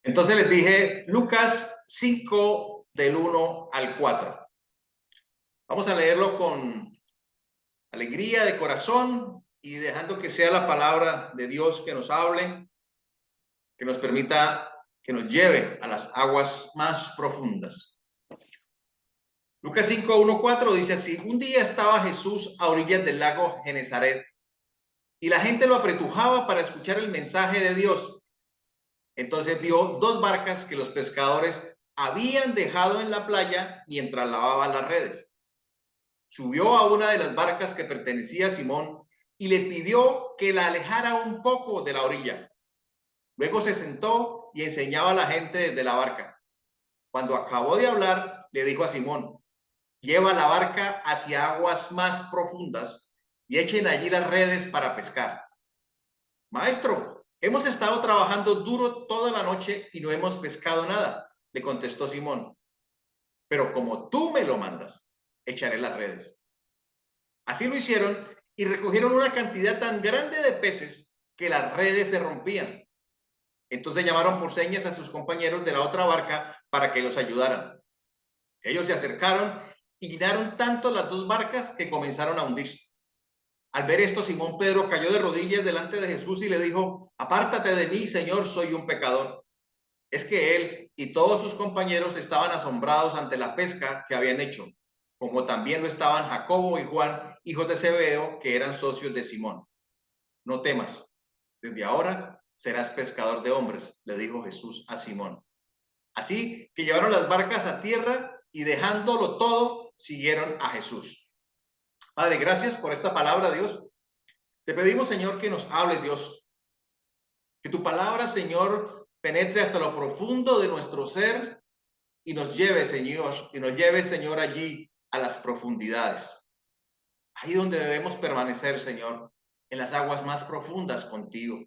Entonces les dije Lucas 5 del 1 al 4. Vamos a leerlo con alegría de corazón y dejando que sea la palabra de Dios que nos hable, que nos permita, que nos lleve a las aguas más profundas. Lucas 5, 1, 4 dice así: un día estaba Jesús a orillas del lago Genesaret y la gente lo apretujaba para escuchar el mensaje de Dios. Entonces vio dos barcas que los pescadores habían dejado en la playa mientras lavaban las redes. Subió a una de las barcas que pertenecía a Simón y le pidió que la alejara un poco de la orilla. Luego se sentó y enseñaba a la gente desde la barca. Cuando acabó de hablar, le dijo a Simón: lleva la barca hacia aguas más profundas y echen allí las redes para pescar. Maestro, hemos estado trabajando duro toda la noche y no hemos pescado nada, le contestó Simón. Pero como tú me lo mandas, echaré las redes. Así lo hicieron y recogieron una cantidad tan grande de peces que las redes se rompían. Entonces llamaron por señas a sus compañeros de la otra barca para que los ayudaran. Ellos se acercaron y llenaron tanto las dos barcas que comenzaron a hundirse. Al ver esto, Simón Pedro cayó de rodillas delante de Jesús y le dijo: apártate de mí, Señor, soy un pecador. Es que él y todos sus compañeros estaban asombrados ante la pesca que habían hecho, como también lo estaban Jacobo y Juan, hijos de Zebedeo, que eran socios de Simón. No temas, desde ahora serás pescador de hombres, le dijo Jesús a Simón. Así que llevaron las barcas a tierra y dejándolo todo, siguieron a Jesús. Padre, gracias por esta palabra, Dios. Te pedimos, Señor, que nos hable, Dios. Que tu palabra, Señor, penetre hasta lo profundo de nuestro ser y nos lleve, Señor, allí a las profundidades. Ahí donde debemos permanecer, Señor, en las aguas más profundas contigo.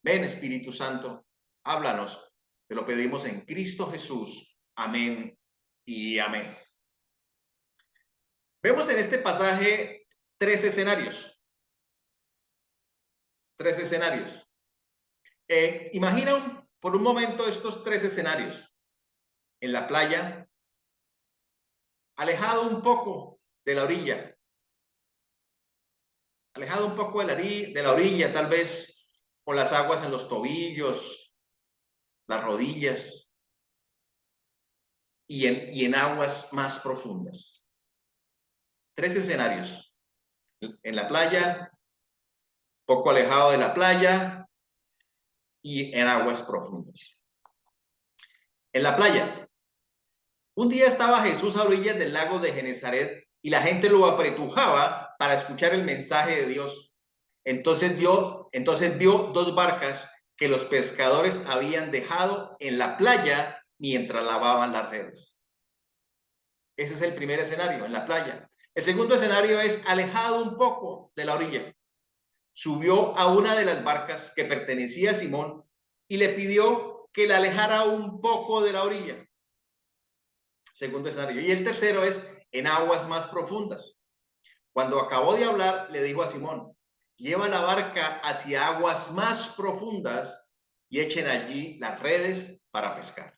Ven, Espíritu Santo, háblanos. Te lo pedimos en Cristo Jesús. Amén y amén. Vemos en este pasaje tres escenarios. Imagina por un momento estos tres escenarios. En la playa, alejado un poco de la orilla, tal vez con las aguas en los tobillos, las rodillas, y en aguas más profundas. Tres escenarios: en la playa, poco alejado de la playa y en aguas profundas. En la playa, un día estaba Jesús a orillas del lago de Genesaret y la gente lo apretujaba para escuchar el mensaje de Dios. Entonces vio dos barcas que los pescadores habían dejado en la playa mientras lavaban las redes. Ese es el primer escenario, en la playa. El segundo escenario es alejado un poco de la orilla. Subió a una de las barcas que pertenecía a Simón y le pidió que la alejara un poco de la orilla. Segundo escenario. Y el tercero es en aguas más profundas. Cuando acabó de hablar, le dijo a Simón: lleva la barca hacia aguas más profundas y echen allí las redes para pescar.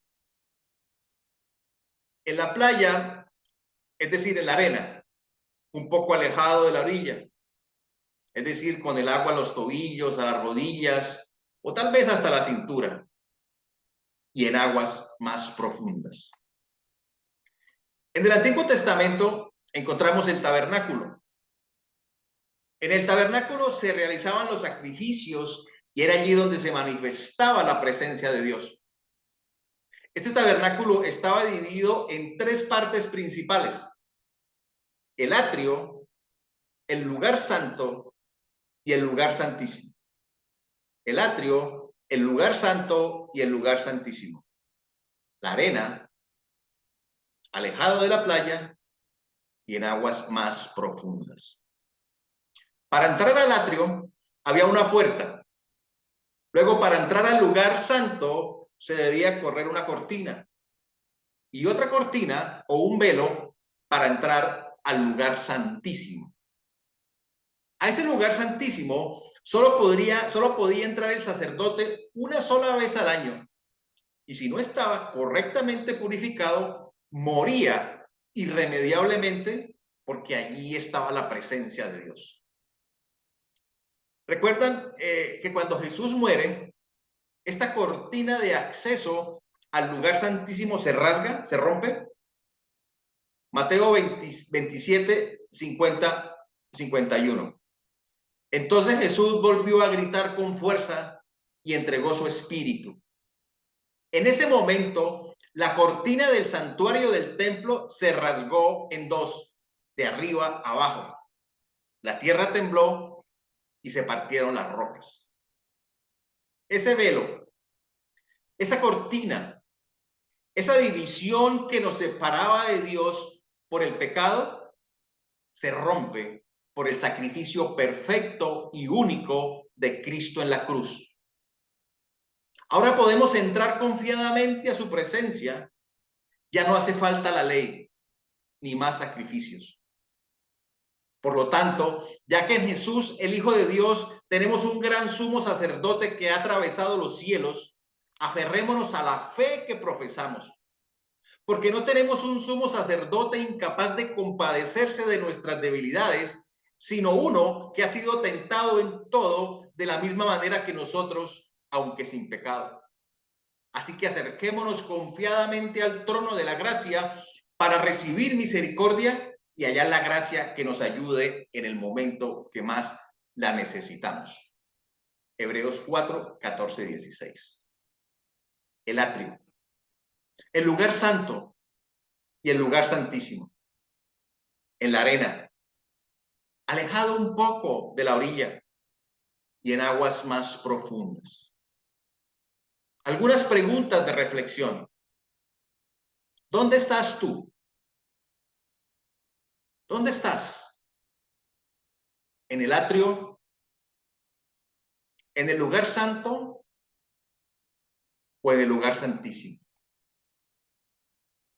En la playa, es decir, en la arena, un poco alejado de la orilla, es decir, con el agua a los tobillos, a las rodillas o tal vez hasta la cintura, y en aguas más profundas. En el Antiguo Testamento encontramos el tabernáculo. En el tabernáculo se realizaban los sacrificios y era allí donde se manifestaba la presencia de Dios. Este tabernáculo estaba dividido en tres partes principales: el atrio, el lugar santo y el lugar santísimo. El atrio, el lugar santo y el lugar santísimo. La arena, alejado de la playa y en aguas más profundas. Para entrar al atrio había una puerta. Luego, para entrar al lugar santo se debía correr una cortina y otra cortina o un velo para entrar al lugar santísimo. A ese lugar santísimo solo podía entrar el sacerdote una sola vez al año. y si no estaba correctamente purificado, moría irremediablemente porque allí estaba la presencia de Dios. ¿Recuerdan que cuando Jesús muere, esta cortina de acceso al lugar santísimo se rasga, se rompe? Mateo 27, 50, 51. Entonces Jesús volvió a gritar con fuerza y entregó su espíritu. En ese momento, la cortina del santuario del templo se rasgó en dos, de arriba a abajo. La tierra tembló y se partieron las rocas. Ese velo, esa cortina, esa división que nos separaba de Dios por el pecado, se rompe por el sacrificio perfecto y único de Cristo en la cruz. Ahora podemos entrar confiadamente a su presencia. Ya no hace falta la ley ni más sacrificios. Por lo tanto, ya que en Jesús, el Hijo de Dios, tenemos un gran sumo sacerdote que ha atravesado los cielos, aferrémonos a la fe que profesamos, porque no tenemos un sumo sacerdote incapaz de compadecerse de nuestras debilidades, sino uno que ha sido tentado en todo de la misma manera que nosotros, aunque sin pecado. Así que acerquémonos confiadamente al trono de la gracia para recibir misericordia y hallar la gracia que nos ayude en el momento que más la necesitamos. Hebreos 4, 14, 16. El atrio, el lugar santo y el lugar santísimo. En la arena, alejado un poco de la orilla y en aguas más profundas. Algunas preguntas de reflexión. ¿Dónde estás tú? ¿Dónde estás? ¿En el atrio? ¿En el lugar santo o en el lugar santísimo?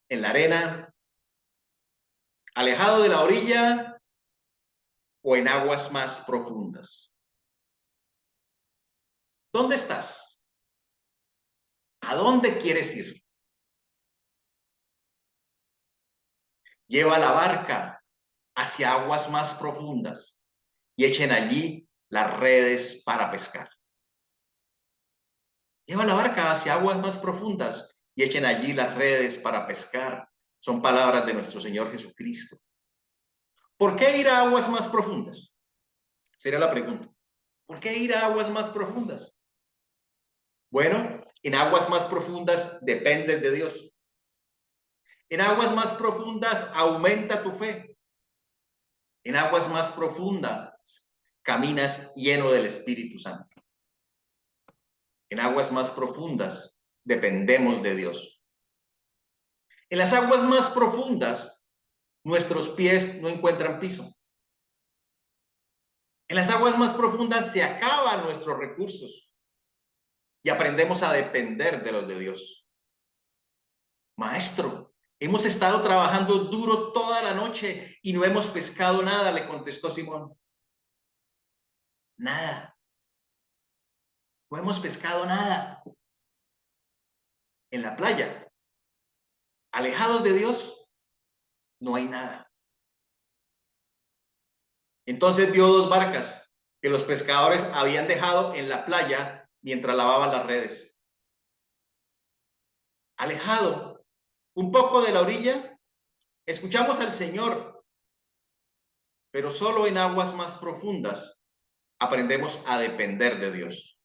¿En la arena, alejado de la orilla o en aguas más profundas? ¿Dónde estás? ¿A dónde quieres ir? Lleva la barca hacia aguas más profundas y echen allí las redes para pescar. Lleva la barca hacia aguas más profundas y echen allí las redes para pescar. Son palabras de nuestro Señor Jesucristo. ¿Por qué ir a aguas más profundas? Sería la pregunta. ¿Por qué ir a aguas más profundas? Bueno, en aguas más profundas dependes de Dios. En aguas más profundas aumenta tu fe. En aguas más profundas caminas lleno del Espíritu Santo. En aguas más profundas dependemos de Dios. En las aguas más profundas nuestros pies no encuentran piso. En las aguas más profundas se acaban nuestros recursos y aprendemos a depender de los de Dios. Maestro, hemos estado trabajando duro toda la noche y no hemos pescado nada, le contestó Simón. Nada. No hemos pescado nada. En la playa, alejados de Dios, no hay nada. Entonces vio dos barcas que los pescadores habían dejado en la playa mientras lavaban las redes. Alejado un poco de la orilla, escuchamos al Señor, pero solo en aguas más profundas aprendemos a depender de Dios.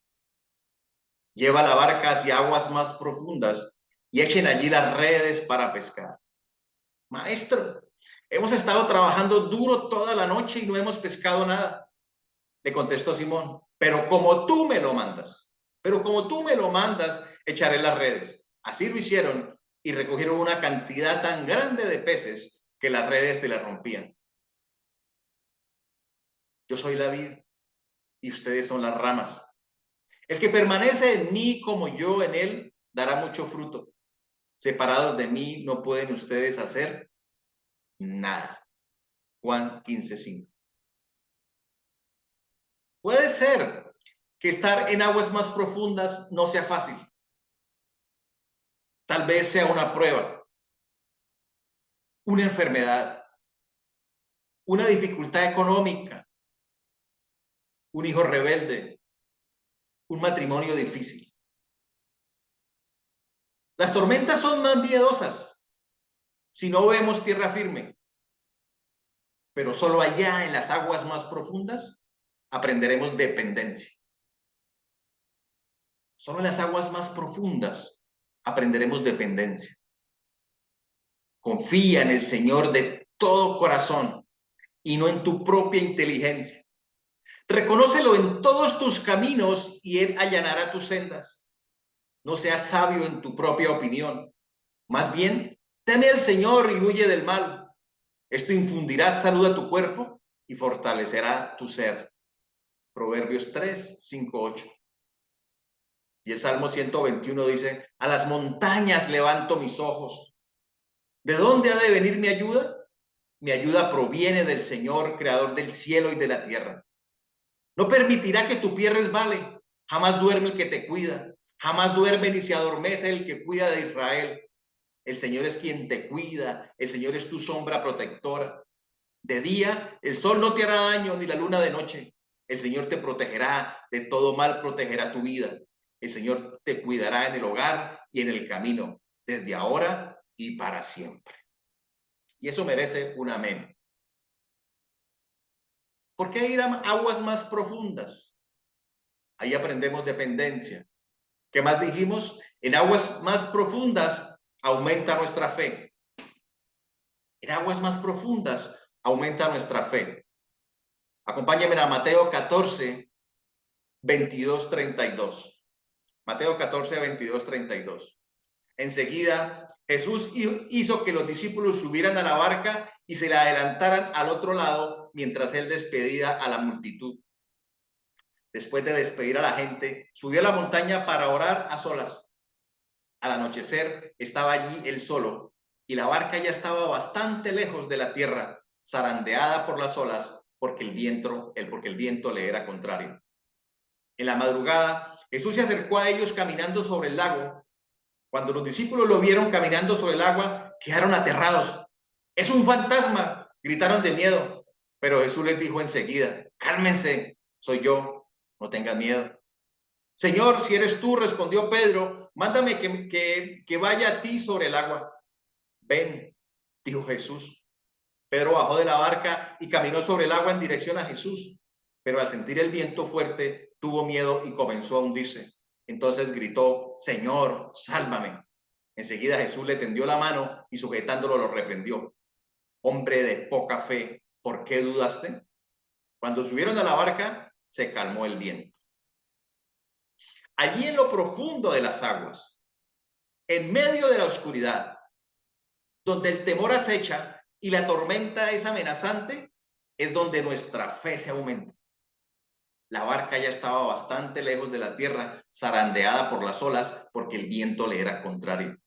Lleva la barca hacia aguas más profundas y echen allí las redes para pescar. Maestro, hemos estado trabajando duro toda la noche y no hemos pescado nada, le contestó Simón. Pero como tú me lo mandas, echaré las redes. Así lo hicieron y recogieron una cantidad tan grande de peces que las redes se les rompían. Yo soy la vid y ustedes son las ramas. El que permanece en mí como yo en él, dará mucho fruto. Separados de mí no pueden ustedes hacer nada. Juan 15:5. Puede ser que estar en aguas más profundas no sea fácil. Tal vez sea una prueba, una enfermedad, una dificultad económica, un hijo rebelde, un matrimonio difícil. Las tormentas son más miedosas si no vemos tierra firme, pero solo allá en las aguas más profundas aprenderemos dependencia. Solo en las aguas más profundas aprenderemos dependencia. Confía en el Señor de todo corazón y no en tu propia inteligencia. Reconócelo en todos tus caminos y Él allanará tus sendas. No seas sabio en tu propia opinión. Más bien, teme al Señor y huye del mal. Esto infundirá salud a tu cuerpo y fortalecerá tu ser. Proverbios 3, 5, 8. Y el Salmo 121 dice, a las montañas levanto mis ojos. ¿De dónde ha de venir mi ayuda? Mi ayuda proviene del Señor, creador del cielo y de la tierra. No permitirá que tu pie resbale. Jamás duerme el que te cuida. Jamás duerme ni se adormece el que cuida de Israel. El Señor es quien te cuida. El Señor es tu sombra protectora. De día, el sol no te hará daño, ni la luna de noche. El Señor te protegerá, de todo mal protegerá tu vida. El Señor te cuidará en el hogar y en el camino, desde ahora y para siempre. Y eso merece un amén. ¿Por qué ir a aguas más profundas? Ahí aprendemos dependencia. ¿Qué más dijimos? En aguas más profundas aumenta nuestra fe. En aguas más profundas aumenta nuestra fe. Acompáñenme a Mateo 14, 22, 32. Mateo 14, 22, 32. Enseguida, Jesús hizo que los discípulos subieran a la barca y se le adelantaran al otro lado mientras él despedía a la multitud. Después de despedir a la gente, subió a la montaña para orar a solas. Al anochecer estaba allí él solo y la barca ya estaba bastante lejos de la tierra, zarandeada por las olas porque el viento le era contrario. En la madrugada, Jesús se acercó a ellos caminando sobre el lago. Cuando los discípulos lo vieron caminando sobre el agua, quedaron aterrados. ¡Es un fantasma!, gritaron de miedo. Pero Jesús les dijo enseguida, cálmense, soy yo, no tengan miedo. Señor, si eres tú, respondió Pedro, mándame que vaya a ti sobre el agua. Ven, dijo Jesús. Pedro bajó de la barca y caminó sobre el agua en dirección a Jesús, pero al sentir el viento fuerte tuvo miedo y comenzó a hundirse. Entonces gritó, Señor, sálvame. Enseguida Jesús le tendió la mano y sujetándolo lo reprendió. Hombre de poca fe, ¿por qué dudaste? Cuando subieron a la barca, se calmó el viento. Allí en lo profundo de las aguas, en medio de la oscuridad, donde el temor acecha y la tormenta es amenazante, es donde nuestra fe se aumenta. La barca ya estaba bastante lejos de la tierra, zarandeada por las olas, porque el viento le era contrario.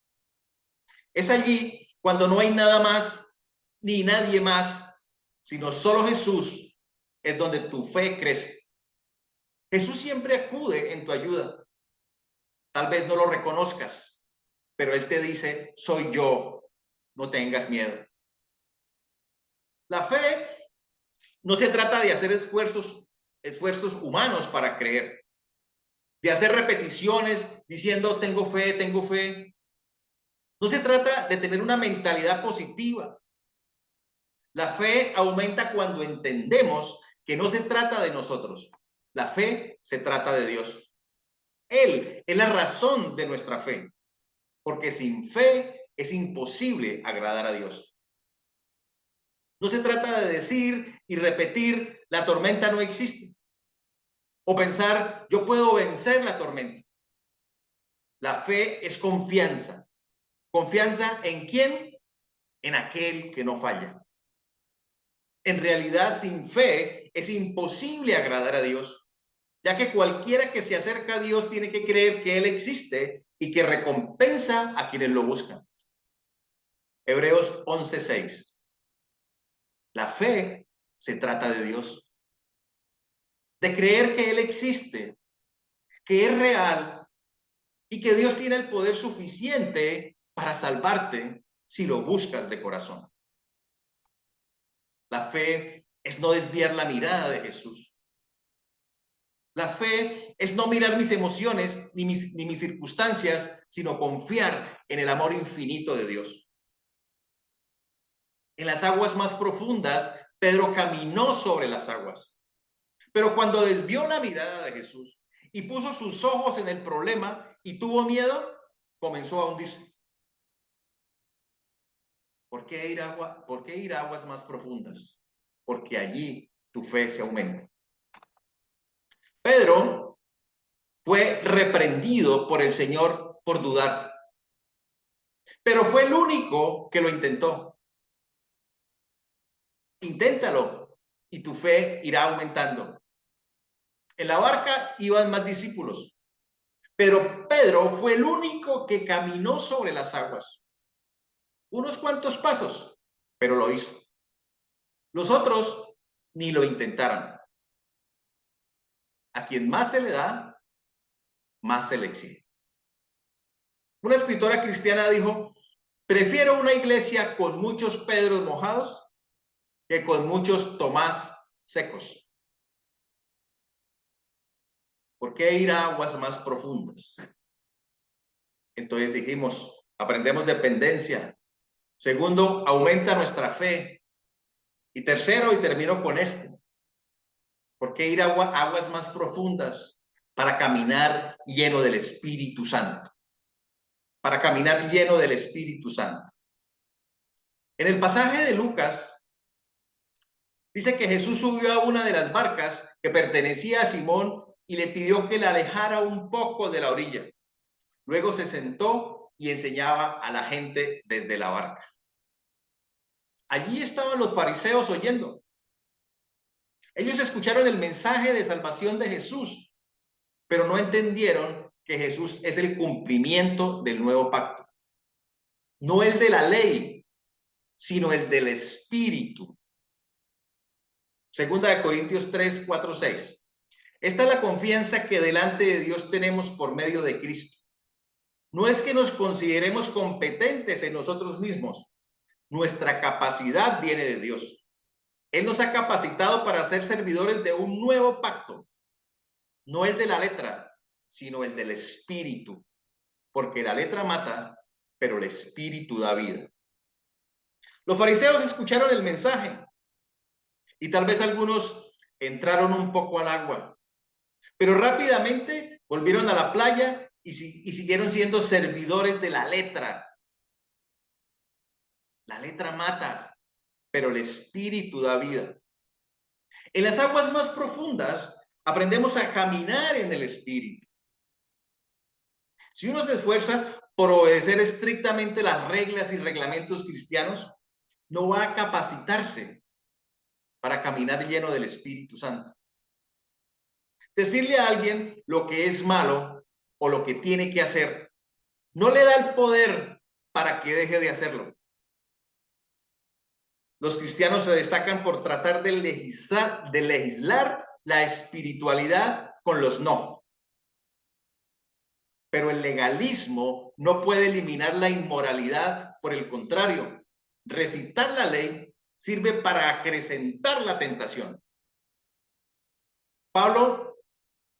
Es allí cuando no hay nada más ni nadie más, sino solo Jesús, es donde tu fe crece. Jesús siempre acude en tu ayuda. Tal vez no lo reconozcas, pero Él te dice, soy yo, no tengas miedo. La fe no se trata de hacer esfuerzos humanos para creer, de hacer repeticiones diciendo tengo fe, tengo fe. No se trata de tener una mentalidad positiva. La fe aumenta cuando entendemos que no se trata de nosotros. La fe se trata de Dios. Él es la razón de nuestra fe, porque sin fe es imposible agradar a Dios. No se trata de decir y repetir la tormenta no existe o pensar yo puedo vencer la tormenta. La fe es confianza. ¿Confianza en quién? En aquel que no falla. En realidad, sin fe es imposible agradar a Dios, ya que cualquiera que se acerca a Dios tiene que creer que Él existe y que recompensa a quienes lo buscan. Hebreos 11:6. La fe se trata de Dios, de creer que Él existe, que es real y que Dios tiene el poder suficiente para salvarte si lo buscas de corazón. La fe es no desviar la mirada de Jesús. La fe es no mirar mis emociones ni mis circunstancias, sino confiar en el amor infinito de Dios. En las aguas más profundas, Pedro caminó sobre las aguas. Pero cuando desvió la mirada de Jesús y puso sus ojos en el problema y tuvo miedo, comenzó a hundirse. ¿Por qué ir a aguas más profundas? Porque allí tu fe se aumenta. Pedro fue reprendido por el Señor por dudar, pero fue el único que lo intentó. Inténtalo y tu fe irá aumentando. En la barca iban más discípulos, pero Pedro fue el único que caminó sobre las aguas. Unos cuantos pasos, pero lo hizo. Los otros ni lo intentaron. A quien más se le da, más se le exige. Una escritora cristiana dijo: prefiero una iglesia con muchos Pedros mojados que con muchos Tomás secos. ¿Por qué ir a aguas más profundas? Entonces dijimos, aprendemos dependencia. Segundo, aumenta nuestra fe. Y tercero, y termino con este, ¿por qué ir a aguas más profundas? Para caminar lleno del Espíritu Santo. Para caminar lleno del Espíritu Santo. En el pasaje de Lucas, dice que Jesús subió a una de las barcas que pertenecía a Simón y le pidió que la alejara un poco de la orilla. Luego se sentó y enseñaba a la gente desde la barca. Allí estaban los fariseos oyendo. Ellos escucharon el mensaje de salvación de Jesús, pero no entendieron que Jesús es el cumplimiento del nuevo pacto. No el de la ley, sino el del Espíritu. Segunda de Corintios 3, 4, 6. Esta es la confianza que delante de Dios tenemos por medio de Cristo. No es que nos consideremos competentes en nosotros mismos. Nuestra capacidad viene de Dios. Él nos ha capacitado para ser servidores de un nuevo pacto. No el de la letra, sino el del Espíritu. Porque la letra mata, pero el Espíritu da vida. Los fariseos escucharon el mensaje y tal vez algunos entraron un poco al agua, pero rápidamente volvieron a la playa y siguieron siendo servidores de la letra. La letra mata, pero el Espíritu da vida. En las aguas más profundas aprendemos a caminar en el Espíritu. Si uno se esfuerza por obedecer estrictamente las reglas y reglamentos cristianos, no va a capacitarse para caminar lleno del Espíritu Santo. Decirle a alguien lo que es malo o lo que tiene que hacer no le da el poder para que deje de hacerlo. Los cristianos se destacan por tratar de legislar la espiritualidad con los no. Pero el legalismo no puede eliminar la inmoralidad, por el contrario, recitar la ley sirve para acrecentar la tentación. Pablo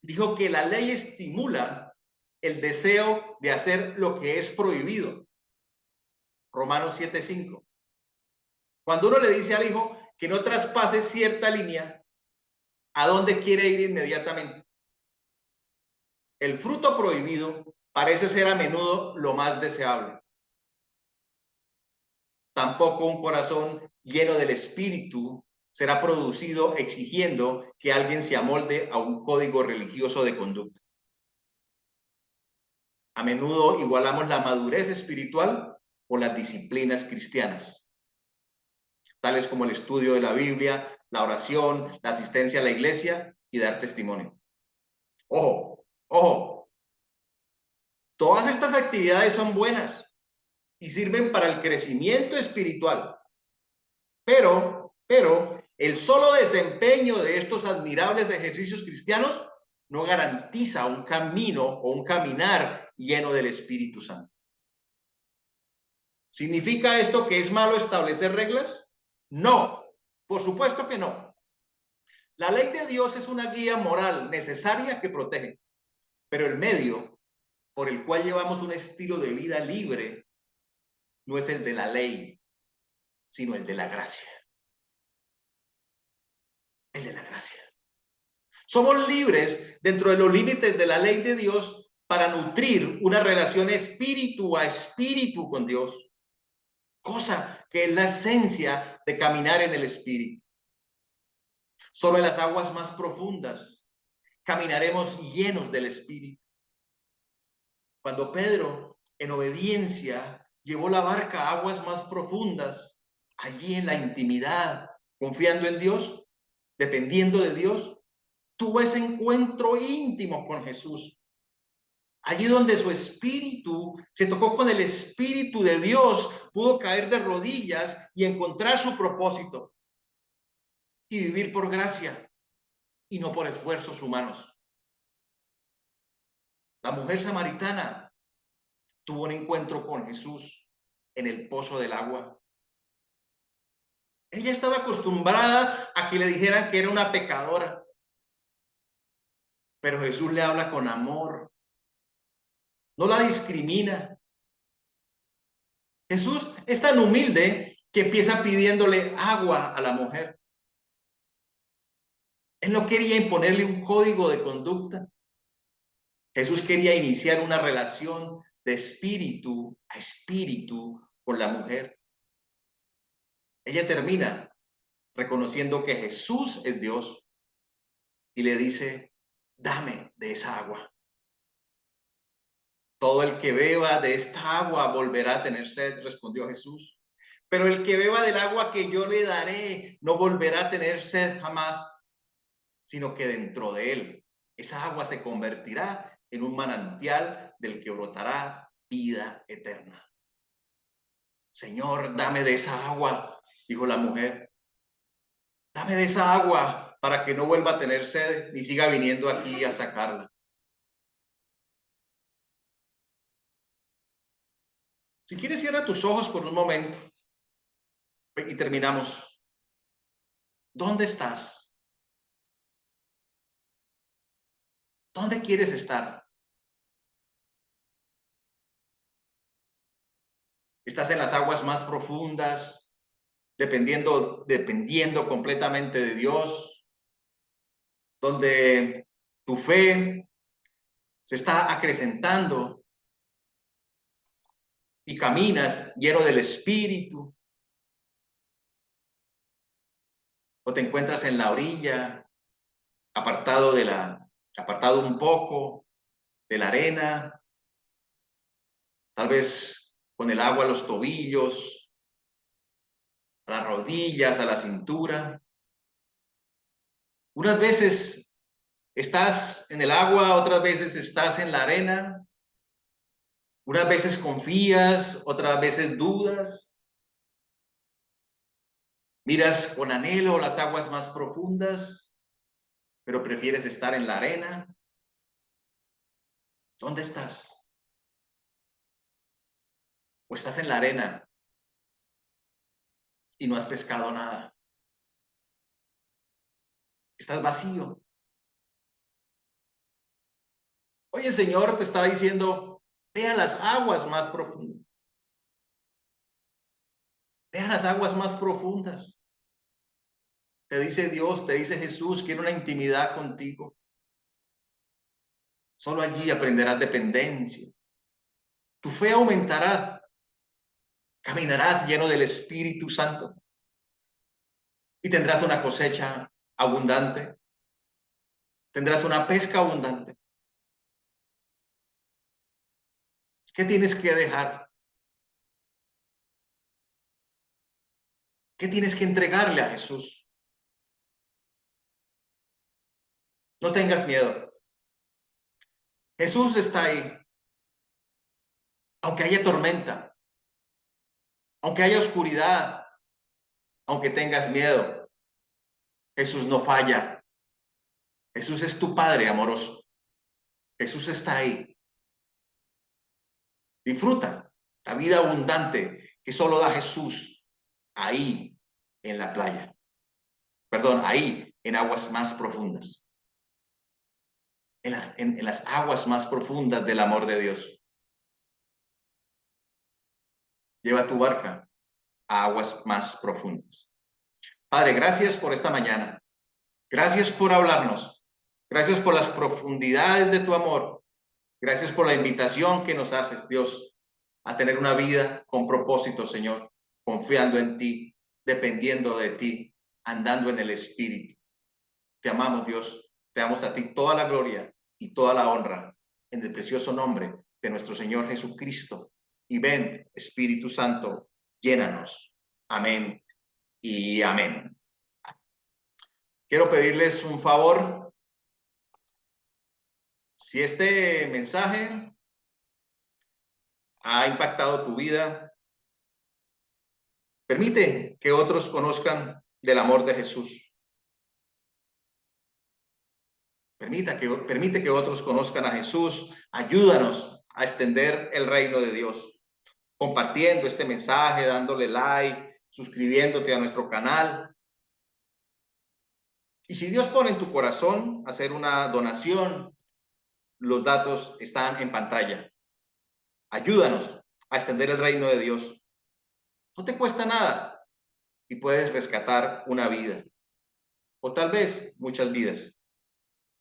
dijo que la ley estimula el deseo de hacer lo que es prohibido. Romanos 7:5. Cuando uno le dice al hijo que no traspase cierta línea, ¿a dónde quiere ir inmediatamente? El fruto prohibido parece ser a menudo lo más deseable. Tampoco un corazón lleno del Espíritu será producido exigiendo que alguien se amolde a un código religioso de conducta. A menudo igualamos la madurez espiritual con las disciplinas cristianas, tales como el estudio de la Biblia, la oración, la asistencia a la iglesia y dar testimonio. Ojo, ojo. Todas estas actividades son buenas y sirven para el crecimiento espiritual. Pero el solo desempeño de estos admirables ejercicios cristianos no garantiza un camino o un caminar lleno del Espíritu Santo. ¿Significa esto que es malo establecer reglas? No, por supuesto que no. La ley de Dios es una guía moral necesaria que protege, pero el medio por el cual llevamos un estilo de vida libre no es el de la ley, sino el de la gracia. El de la gracia. Somos libres dentro de los límites de la ley de Dios para nutrir una relación espíritu a espíritu con Dios, cosa que es la esencia de caminar en el espíritu. Solo en las aguas más profundas caminaremos llenos del espíritu. Cuando Pedro, en obediencia, llevó la barca a aguas más profundas, allí en la intimidad, confiando en Dios, dependiendo de Dios, tuvo ese encuentro íntimo con Jesús. Allí donde su espíritu se tocó con el espíritu de Dios, pudo caer de rodillas y encontrar su propósito y vivir por gracia y no por esfuerzos humanos. La mujer samaritana tuvo un encuentro con Jesús en el pozo del agua. Ella estaba acostumbrada a que le dijeran que era una pecadora, pero Jesús le habla con amor, no la discrimina. Jesús es tan humilde que empieza pidiéndole agua a la mujer. Él no quería imponerle un código de conducta. Jesús quería iniciar una relación de espíritu a espíritu con la mujer. Ella termina reconociendo que Jesús es Dios y le dice, dame de esa agua. Todo el que beba de esta agua volverá a tener sed, respondió Jesús. Pero el que beba del agua que yo le daré no volverá a tener sed jamás, sino que dentro de él esa agua se convertirá en un manantial del que brotará vida eterna. Señor, dame de esa agua, dijo la mujer. Dame de esa agua para que no vuelva a tener sed ni siga viniendo aquí a sacarla. Si quieres, cierra tus ojos por un momento y terminamos. ¿Dónde estás? ¿Dónde quieres estar? ¿Estás en las aguas más profundas, dependiendo completamente de Dios, donde tu fe se está acrecentando y caminas lleno del Espíritu? ¿O te encuentras en la orilla, apartado un poco de la arena, tal vez con el agua a los tobillos, a las rodillas, a la cintura? Unas veces estás en el agua, otras veces estás en la arena, unas veces confías, otras veces dudas. Miras con anhelo las aguas más profundas, pero prefieres estar en la arena. ¿Dónde estás? ¿O estás en la arena y no has pescado nada? Estás vacío. Hoy el Señor te está diciendo, ve a las aguas más profundas. Ve a las aguas más profundas. Te dice Dios, te dice Jesús, quiero una intimidad contigo. Solo allí aprenderás dependencia. Tu fe aumentará. Caminarás lleno del Espíritu Santo y tendrás una cosecha abundante. Tendrás una pesca abundante. ¿Qué tienes que dejar? ¿Qué tienes que entregarle a Jesús? No tengas miedo. Jesús está ahí. Aunque haya tormenta, aunque haya oscuridad, aunque tengas miedo, Jesús no falla. Jesús es tu Padre amoroso. Jesús está ahí. Disfruta la vida abundante que solo da Jesús ahí en la playa. Perdón, ahí en aguas más profundas. En las aguas más profundas del amor de Dios. Lleva tu barca a aguas más profundas. Padre, gracias por esta mañana. Gracias por hablarnos. Gracias por las profundidades de tu amor. Gracias por la invitación que nos haces, Dios, a tener una vida con propósito, Señor, confiando en ti, dependiendo de ti, andando en el Espíritu. Te amamos, Dios. Te damos a ti toda la gloria y toda la honra en el precioso nombre de nuestro Señor Jesucristo. Y ven, Espíritu Santo, llénanos. Amén y amén. Quiero pedirles un favor. Si este mensaje ha impactado tu vida, permite que otros conozcan del amor de Jesús. Permite que otros conozcan a Jesús. Ayúdanos a extender el reino de Dios, compartiendo este mensaje, dándole like, suscribiéndote a nuestro canal. Y si Dios pone en tu corazón hacer una donación, los datos están en pantalla. Ayúdanos a extender el reino de Dios. No te cuesta nada y puedes rescatar una vida, o tal vez muchas vidas.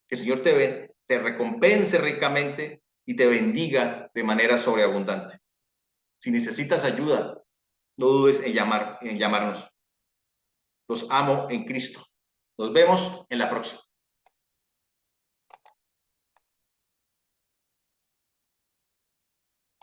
Que el Señor te recompense ricamente y te bendiga de manera sobreabundante. Si necesitas ayuda, no dudes en llamarnos. Los amo en Cristo. Nos vemos en la próxima.